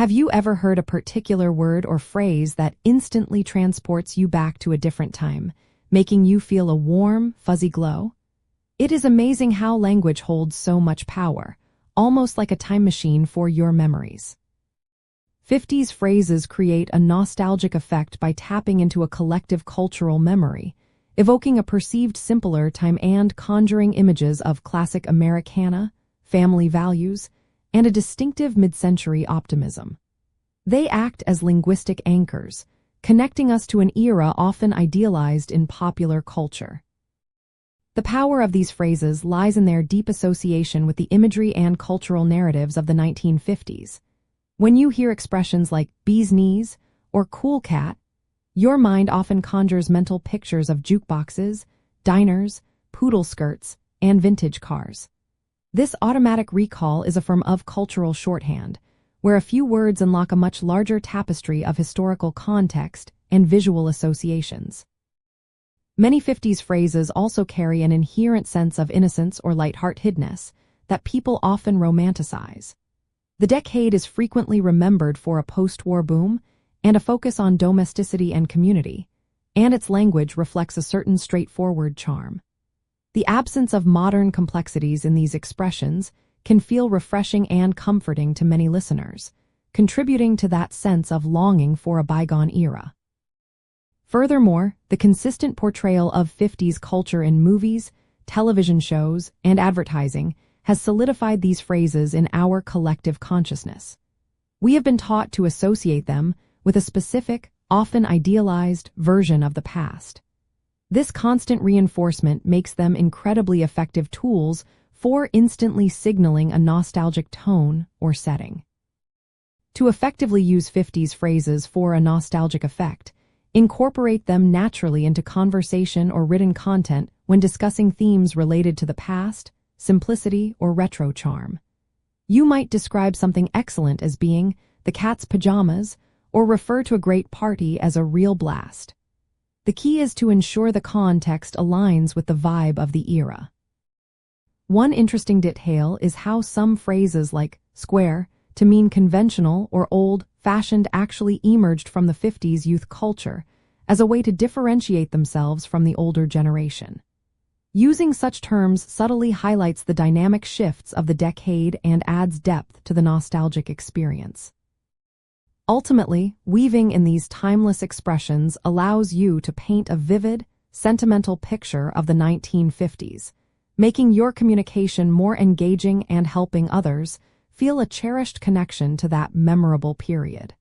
Have you ever heard a particular word or phrase that instantly transports you back to a different time, making you feel a warm, fuzzy glow? It is amazing how language holds so much power, almost like a time machine for your memories. 50s phrases create a nostalgic effect by tapping into a collective cultural memory, evoking a perceived simpler time and conjuring images of classic Americana, family values, and a distinctive mid-century optimism. They act as linguistic anchors, connecting us to an era often idealized in popular culture. The power of these phrases lies in their deep association with the imagery and cultural narratives of the 1950s. When you hear expressions like bee's knees or cool cat, your mind often conjures mental pictures of jukeboxes, diners, poodle skirts, and vintage cars. This automatic recall is a form of cultural shorthand, where a few words unlock a much larger tapestry of historical context and visual associations. Many 50s phrases also carry an inherent sense of innocence or lightheartedness that people often romanticize. The decade is frequently remembered for a post-war boom and a focus on domesticity and community, and its language reflects a certain straightforward charm. The absence of modern complexities in these expressions can feel refreshing and comforting to many listeners, contributing to that sense of longing for a bygone era. Furthermore, the consistent portrayal of 50s culture in movies, television shows, and advertising has solidified these phrases in our collective consciousness. We have been taught to associate them with a specific, often idealized version of the past. This constant reinforcement makes them incredibly effective tools for instantly signaling a nostalgic tone or setting. To effectively use 50s phrases for a nostalgic effect, incorporate them naturally into conversation or written content when discussing themes related to the past, simplicity, or retro charm. You might describe something excellent as being the cat's pajamas or refer to a great party as a real blast. The key is to ensure the context aligns with the vibe of the era. One interesting detail is how some phrases like square to mean conventional or old-fashioned actually emerged from the 50s youth culture as a way to differentiate themselves from the older generation. Using such terms subtly highlights the dynamic shifts of the decade and adds depth to the nostalgic experience. Ultimately, weaving in these timeless expressions allows you to paint a vivid, sentimental picture of the 1950s, making your communication more engaging and helping others feel a cherished connection to that memorable period.